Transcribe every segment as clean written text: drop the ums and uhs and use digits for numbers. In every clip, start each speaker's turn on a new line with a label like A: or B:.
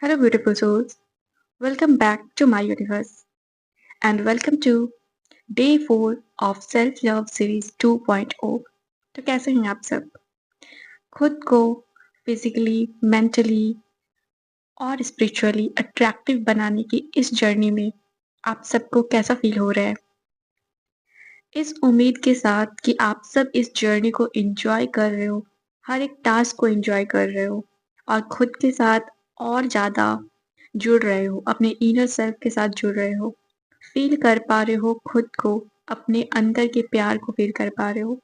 A: Hello, beautiful souls. Welcome back to my universe and welcome to Day 4 of Self Love Series 2.0। तो कैसे हैं आप सब? खुद को फिजिकली, मेंटली और स्पिरिचुअली अट्रैक्टिव बनाने की इस जर्नी में आप सबको कैसा फील हो रहा है? इस उम्मीद के साथ कि आप सब इस जर्नी को एंजॉय कर रहे हो, हर एक टास्क को एंजॉय कर रहे हो और खुद के साथ और ज़्यादा जुड़ रहे हो, अपने इनर सेल्फ के साथ जुड़ रहे हो, फ़ील कर पा रहे हो खुद को, अपने अंदर के प्यार को फ़ील कर पा रहे हो।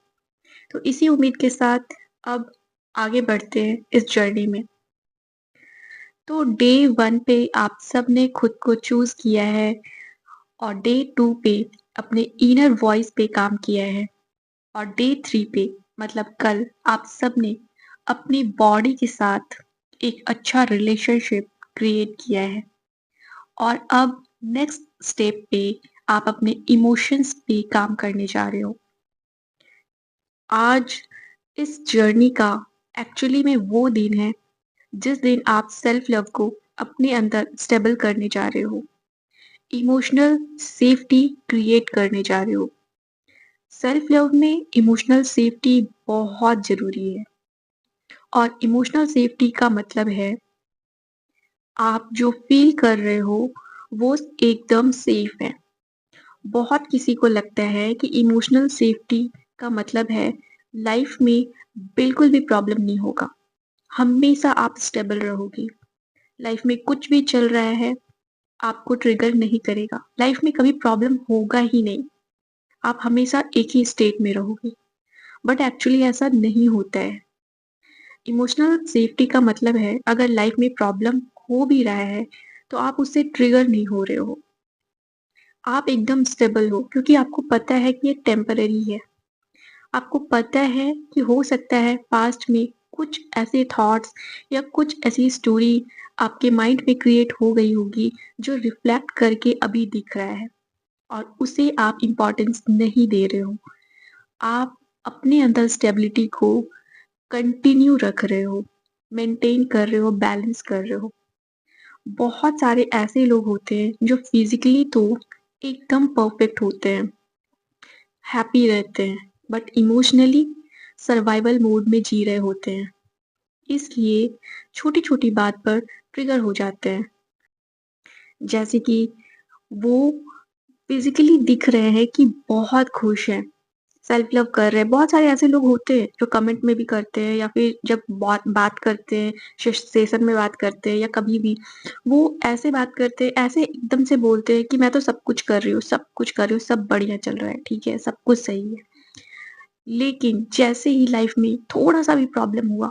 A: तो इसी उम्मीद के साथ अब आगे बढ़ते हैं इस जर्नी में। तो डे 1 पे आप सब ने खुद को चूज़ किया है और डे 2 पे अपने इनर वॉइस पे काम किया है और डे 3 पे मतलब कल आप सब ने अपनी बॉडी के साथ एक अच्छा रिलेशनशिप क्रिएट किया है और अब नेक्स्ट स्टेप पे आप अपने इमोशंस पे काम करने जा रहे हो। आज इस जर्नी का एक्चुअली में वो दिन है जिस दिन आप सेल्फ लव को अपने अंदर स्टेबल करने जा रहे हो, इमोशनल सेफ्टी क्रिएट करने जा रहे हो। सेल्फ लव में इमोशनल सेफ्टी बहुत ज़रूरी है और इमोशनल सेफ्टी का मतलब है आप जो फ़ील कर रहे हो वो एकदम सेफ है। बहुत किसी को लगता है कि इमोशनल सेफ्टी का मतलब है लाइफ में बिल्कुल भी प्रॉब्लम नहीं होगा, हमेशा आप स्टेबल रहोगे, लाइफ में कुछ भी चल रहा है आपको ट्रिगर नहीं करेगा, लाइफ में कभी प्रॉब्लम होगा ही नहीं, आप हमेशा एक ही स्टेट में रहोगे। बट एक्चुअली ऐसा नहीं होता है। इमोशनल सेफ्टी का मतलब है अगर लाइफ में प्रॉब्लम हो भी रहा है तो आप उससे ट्रिगर नहीं हो रहे हो, आप एकदम स्टेबल हो क्योंकि आपको पता है कि ये टेम्पररी है। आपको पता है कि हो सकता है पास्ट में कुछ ऐसे थॉट्स या कुछ ऐसी स्टोरी आपके माइंड में क्रिएट हो गई होगी जो रिफ्लेक्ट करके अभी दिख रहा है और उसे आप इम्पोर्टेंस नहीं दे रहे हो। आप अपने अंदर स्टेबिलिटी को कंटिन्यू रख रहे हो, मेंटेन कर रहे हो, बैलेंस कर रहे हो। बहुत सारे ऐसे लोग होते हैं जो फिजिकली तो एकदम परफेक्ट होते हैं, हैप्पी रहते हैं, बट इमोशनली सर्वाइवल मोड में जी रहे होते हैं। इसलिए छोटी-छोटी बात पर ट्रिगर हो जाते हैं। जैसे कि वो फिज़िकली दिख रहे हैं कि बहुत खुश हैं, सेल्फ लव कर रहे हैं। बहुत सारे ऐसे लोग होते हैं जो कमेंट में भी करते हैं या फिर जब बात बात करते हैं, सेशन में बात करते हैं या कभी भी, वो ऐसे बात करते हैं, ऐसे एकदम से बोलते हैं कि मैं तो सब कुछ कर रही हूँ, सब कुछ कर रही हूँ, सब बढ़िया चल रहा है, ठीक है, सब कुछ सही है। लेकिन जैसे ही लाइफ में थोड़ा-सा भी प्रॉब्लम हुआ,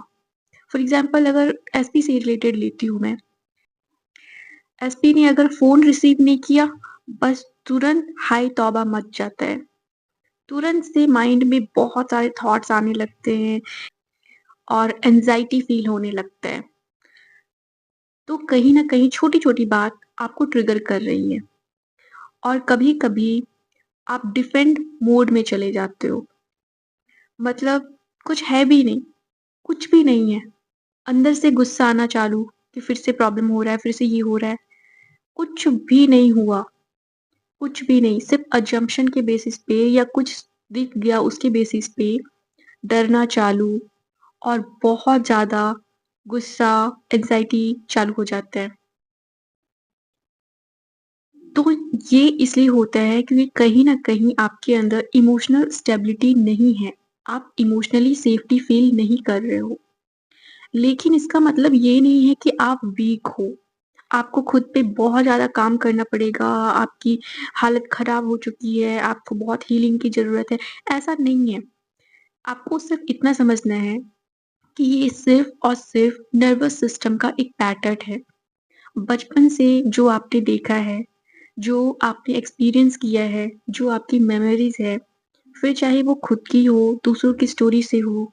A: फॉर एग्ज़ाम्पल अगर एसपी से रिलेटेड लेती हूँ मैं, एसपी ने अगर फ़ोन रिसीव नहीं किया, बस तुरंत हाय तौबा मच जाता है। तुरंत से माइंड में बहुत सारे थॉट्स आने लगते हैं और एंग्ज़ायटी फ़ील होने लगता है। तो कहीं न कहीं छोटी-छोटी बात आपको ट्रिगर कर रही है और कभी-कभी आप डिफेंड मोड में चले जाते हो। मतलब कुछ है भी नहीं, कुछ भी नहीं है। अंदर से गुस्सा आना चालू कि फिर से प्रॉब्लम हो रहा है, फिर से ये हो रहा है। कुछ भी नहीं हुआ, कुछ भी नहीं, सिर्फ़ असम्पशन के बेसिस पे या कुछ दिख गया उसके बेसिस पे डरना चालू और बहुत ज़्यादा गुस्सा, एंग्ज़ायटी चालू हो जाता है। तो ये इसलिए होता है क्योंकि कहीं न कहीं आपके अंदर इमोशनल स्टेबिलिटी नहीं है। आप इमोशनली सेफ्टी फ़ील नहीं कर रहे हो। लेकिन इसका मतलब ये नहीं है कि आप वीक हो। आपको खुद पे बहुत ज़्यादा काम करना पड़ेगा, आपकी हालत ख़राब हो चुकी है, आपको बहुत हीलिंग की ज़रूरत है, ऐसा नहीं है। आपको सिर्फ़ इतना समझना है कि ये सिर्फ़ और सिर्फ़ नर्वस सिस्टम का एक पैटर्न है। बचपन से जो आपने देखा है, जो आपने एक्सपीरियंस किया है, जो आपकी मेमोरीज़ है, फिर चाहे वो खुद की हो, दूसरों की स्टोरी से हो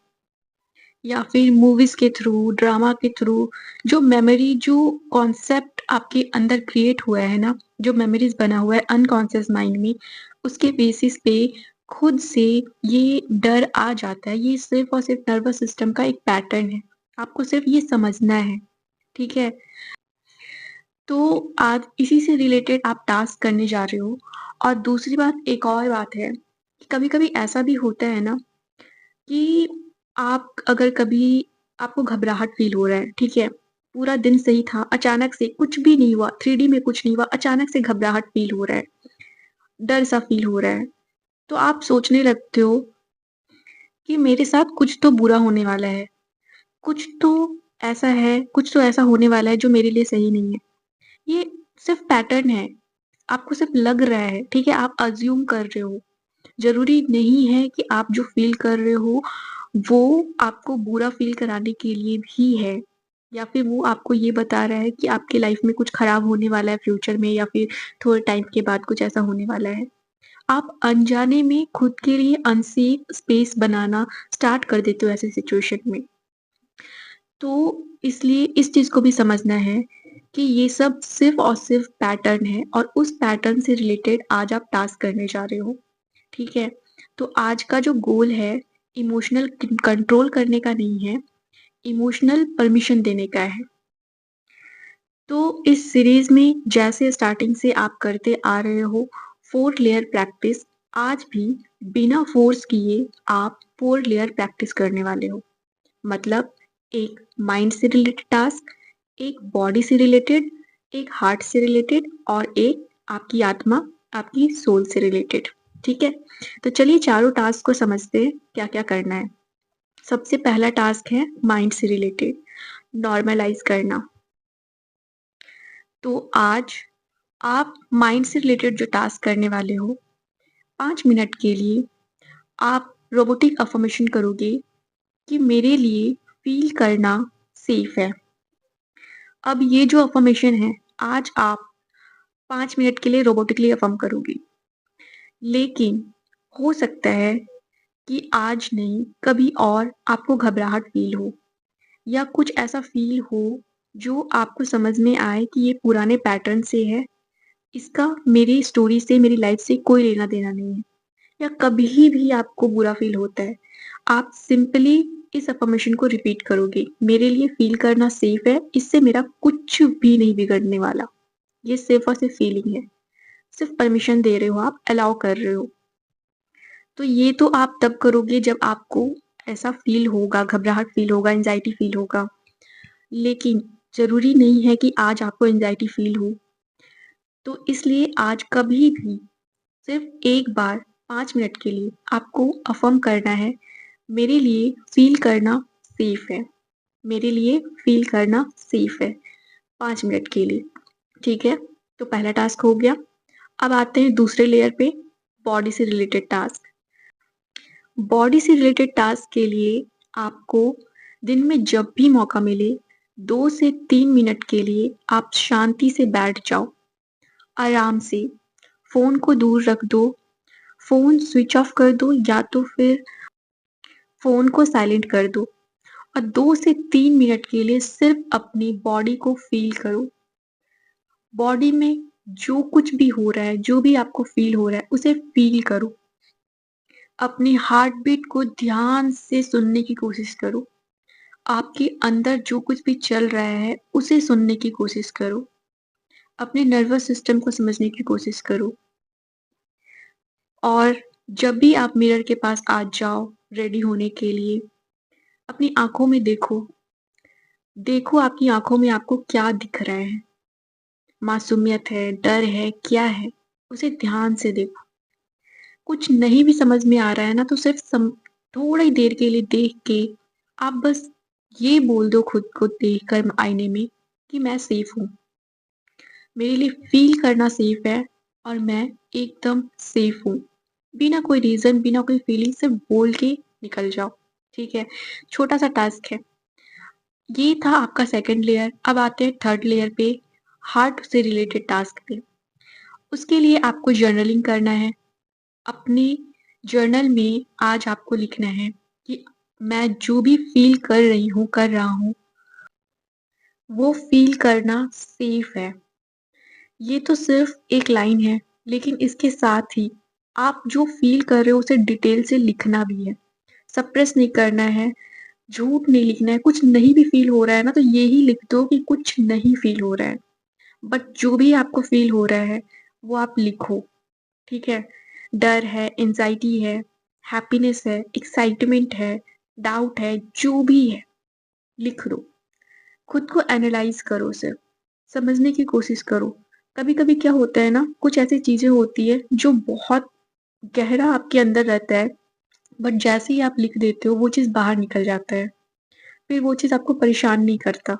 A: या फिर मूवीज़ के थ्रू, ड्रामा के थ्रू, जो मेमोरी जो कॉन्सेप्ट आपके अंदर क्रिएट हुआ है ना, जो मेमोरीज़ बना हुआ है अनकॉन्शियस माइंड में, उसके बेसिस पे खुद से ये डर आ जाता है। ये सिर्फ़ और सिर्फ़ नर्वस सिस्टम का एक पैटर्न है। आपको सिर्फ़ ये समझना है, ठीक है? तो आज इसी से रिलेटेड आप टास्क करने जा रहे हो। और दूसरी बात, एक और बात है कि कभी-कभी ऐसा भी होता है ना कि आप अगर कभी आपको घबराहट फ़ील हो रहा है, ठीक है? पूरा दिन सही था, अचानक से कुछ भी नहीं हुआ, 3D में कुछ नहीं हुआ, अचानक से घबराहट फ़ील हो रहा है, डर सा फ़ील हो रहा है, तो आप सोचने लगते हो कि मेरे साथ कुछ तो बुरा होने वाला है, कुछ तो ऐसा है, कुछ तो ऐसा होने वाला है जो मेरे लिए सही नहीं है। ये सिर्फ़ पैटर्न है, आपको सिर्फ़ लग रहा है, ठीक है? आप अज़्यूम कर रहे हो। ज़रूरी नहीं है कि आप जो फ़ील कर रहे हो, वो आपको बुरा फ़ील कराने के लिए भी है, या फिर वो आपको ये बता रहा है कि आपकी लाइफ़ में कुछ ख़राब होने वाला है फ्यूचर में, या फिर थोड़े टाइम के बाद कुछ ऐसा होने वाला है। आप अनजाने में खुद के लिए अनसेफ स्पेस बनाना स्टार्ट कर देते हो ऐसे सिचुएशन में। तो इसलिए इस चीज़ को भी समझना है कि ये सब सिर्फ़ और सिर्फ़ पैटर्न है, और उस पैटर्न से रिलेटेड आज आप टास्क करने जा रहे हो, ठीक है? तो आज का जो गोल है, इमोशनल कंट्रोल करने का नहीं है, इमोशनल परमिशन देने का है। तो इस सीरीज़ में जैसे स्टार्टिंग से आप करते आ रहे हो 4 लेयर प्रैक्टिस, आज भी बिना फ़ोर्स किए आप 4 लेयर प्रैक्टिस करने वाले हो। मतलब एक माइंड से रिलेटेड टास्क, एक बॉडी से रिलेटेड, एक हार्ट से रिलेटेड, और एक आपकी आत्मा, आपकी सोल से रिलेटेड, ठीक है? तो चलिए चारों टास्क को समझते हैं क्या-क्या करना है। सबसे पहला टास्क है माइंड से रिलेटेड, नॉर्मलाइज़ करना। तो आज आप माइंड से रिलेटेड जो टास्क करने वाले हो, 5 मिनट के लिए आप रोबोटिक अफ़र्मेशन करोगे कि मेरे लिए फ़ील करना सेफ़ है। अब ये जो अफ़र्मेशन है, आज आप 5 मिनट के लिए रोबोटिकली अफ़र्म करोगे। लेकिन हो सकता है कि आज नहीं, कभी और आपको घबराहट फ़ील हो, या कुछ ऐसा फ़ील हो जो आपको समझ में आए कि ये पुराने पैटर्न से है, इसका मेरी स्टोरी से, मेरी लाइफ़ से कोई लेना-देना नहीं है। या कभी भी आपको बुरा फ़ील होता है, आप सिंपली इस अफ़र्मेशन को रिपीट करोगे, मेरे लिए फ़ील करना सेफ़ है, इससे मेरा कुछ भी नहीं बिगड़ने वाला। ये सिर्फ़ और सिर्फ़ फ़ीलिंग है, सिर्फ़ परमिशन दे रहे हो आप, अलाउ कर रहे हो। तो ये तो आप तब करोगे जब आपको ऐसा फ़ील होगा, घबराहट फ़ील होगा, एंग्ज़ायटी फ़ील होगा। लेकिन ज़रूरी नहीं है कि आज आपको एंग्ज़ायटी फ़ील हो, तो इसलिए आज कभी भी सिर्फ़ एक बार 5 मिनट के लिए आपको अफ़र्म करना है, मेरे लिए फ़ील करना सेफ़ है, मेरे लिए फ़ील करना सेफ़ है, 5 मिनट के लिए, ठीक है? तो पहला टास्क हो गया। अब आते हैं दूसरे लेयर पे, बॉडी से रिलेटेड टास्क। बॉडी से रिलेटेड टास्क के लिए आपको दिन में जब भी मौका मिले, 2 से 3 मिनट के लिए आप शांति से बैठ जाओ, आराम से। फ़ोन को दूर रख दो, फ़ोन स्विच ऑफ कर दो, या तो फिर फ़ोन को साइलेंट कर दो, और 2 से 3 मिनट के लिए सिर्फ़ अपनी बॉडी को फ़ील करो। बॉडी में जो कुछ भी हो रहा है, जो भी आपको फ़ील हो रहा है, उसे फ़ील करो। अपनी हार्ट बीट को ध्यान से सुनने की कोशिश करो। आपके अंदर जो कुछ भी चल रहा है, उसे सुनने की कोशिश करो। अपने नर्वस सिस्टम को समझने की कोशिश करो। और जब भी आप मिरर के पास आ जाओ रेडी होने के लिए, अपनी आँखों में देखो। देखो आपकी आँखों में आपको क्या दिख रहा है? मासूमियत है, डर है, क्या है? उसे ध्यान से देखो। कुछ नहीं भी समझ में आ रहा है ना, तो सिर्फ़ थोड़ी देर के लिए देख के आप बस ये बोल दो खुद को देखकर आईने में कि मैं सेफ़ हूँ। मेरे लिए फ़ील करना सेफ़ है, और मैं एकदम सेफ़ हूँ। बिना कोई रीज़न, बिना कोई फीलिंग, सिर्फ़ बोल के निकल जाओ, ठीक है? छोटा-सा टास्क है। ये था आपका सेकंड लेयर। अब आते हैं थर्ड लेयर पे, हार्ट से रिलेटेड टास्क पे। उसके लिए आपको जर्नलिंग करना है। अपने जर्नल में आज आपको लिखना है कि मैं जो भी फ़ील कर रही हूँ, कर रहा हूँ, वो फ़ील करना सेफ़ है। ये तो सिर्फ़ एक लाइन है, लेकिन इसके साथ ही आप जो फ़ील कर रहे हो उसे डिटेल से लिखना भी है। सप्रेस नहीं करना है, झूठ नहीं लिखना है, कुछ नहीं भी फ़ील हो रहा है ना, तो ये ही लिख दो कि कुछ नहीं फ़ील हो रहा है। बट जो भी आपको फील हो रहा है वो आप लिखो, ठीक है? डर है, एंग्ज़ायटी है, हैप्पीनेस है, एक्साइटमेंट है, डाउट है, जो भी है, लिख दो। खुद को एनालाइज़ करो सिर्फ़, समझने की कोशिश करो। कभी-कभी क्या होता है ना, कुछ ऐसी चीज़ें होती है जो बहुत गहरा आपके अंदर रहता है, बट जैसे ही आप लिख देते हो वो चीज़ बाहर निकल जाता है। फिर वो चीज़ आपको परेशान नहीं करता।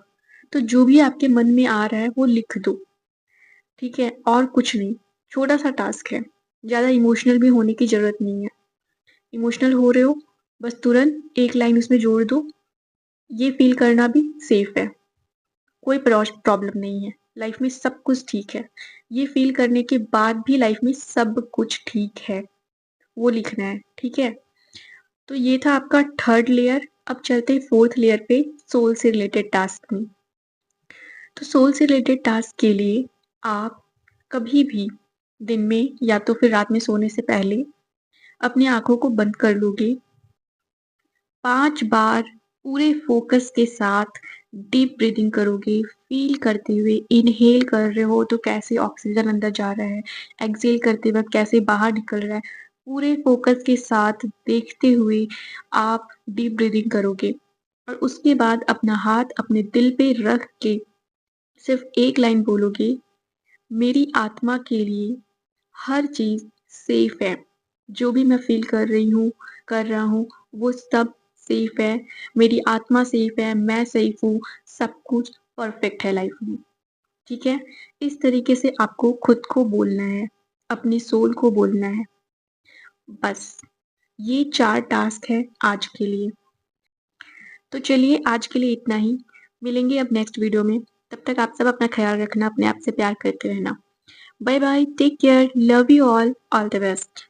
A: तो जो भी आपके मन में आ रहा है वो लिख दो, ठीक है? और कुछ नहीं, छोटा-सा टास्क है, ज़्यादा इमोशनल भी होने की ज़रूरत नहीं है। इमोशनल हो रहे हो, बस तुरंत एक लाइन उसमें जोड़ दो, ये फ़ील करना भी सेफ़ है, कोई प्रॉब्लम नहीं है, लाइफ़ में सब कुछ ठीक है। ये फ़ील करने के बाद भी लाइफ़ में सब कुछ ठीक है, वो लिखना है, ठीक है? तो ये था आपका थर्ड लेयर, अब चलते हैं फोर्थ लेयर पे, सोल से रिलेटेड टास्क में। तो सोल से रिलेटेड टास्क के लिए आप कभी भी दिन में या तो फिर रात में सोने से पहले अपनी आँखों को बंद कर लोगे, 5 बार पूरे फ़ोकस के साथ डीप ब्रीथिंग करोगे, फ़ील करते हुए इन्हेल कर रहे हो तो कैसे ऑक्सीजन अंदर जा रहा है, एक्सहेल करते वक़्त कैसे बाहर निकल रहा है, पूरे फ़ोकस के साथ देखते हुए आप डीप ब्रीथिंग करोगे और उसके बाद अपना हाथ अपने दिल पे रख के सिर्फ़ एक लाइन बोलोगे, मेरी आत्मा के लिए हर चीज़ सेफ है। जो भी मैं फ़ील कर रही हूँ, कर रहा हूँ, वो सब सेफ है। मेरी आत्मा सेफ है, मैं सेफ हूँ, सब कुछ परफ़ेक्ट है लाइफ़ में, ठीक है? इस तरीके से आपको खुद को बोलना है, अपनी सोल को बोलना है। बस, ये 4 टास्क हैं आज के लिए। तो चलिए आज के लिए इतना ही, मिलेंगे अब नेक्स्ट वीडियो में। तब तक आप सब अपना ख़्याल रखना, अपने आप से प्यार करते रहना। Bye bye, take care, love you all the best.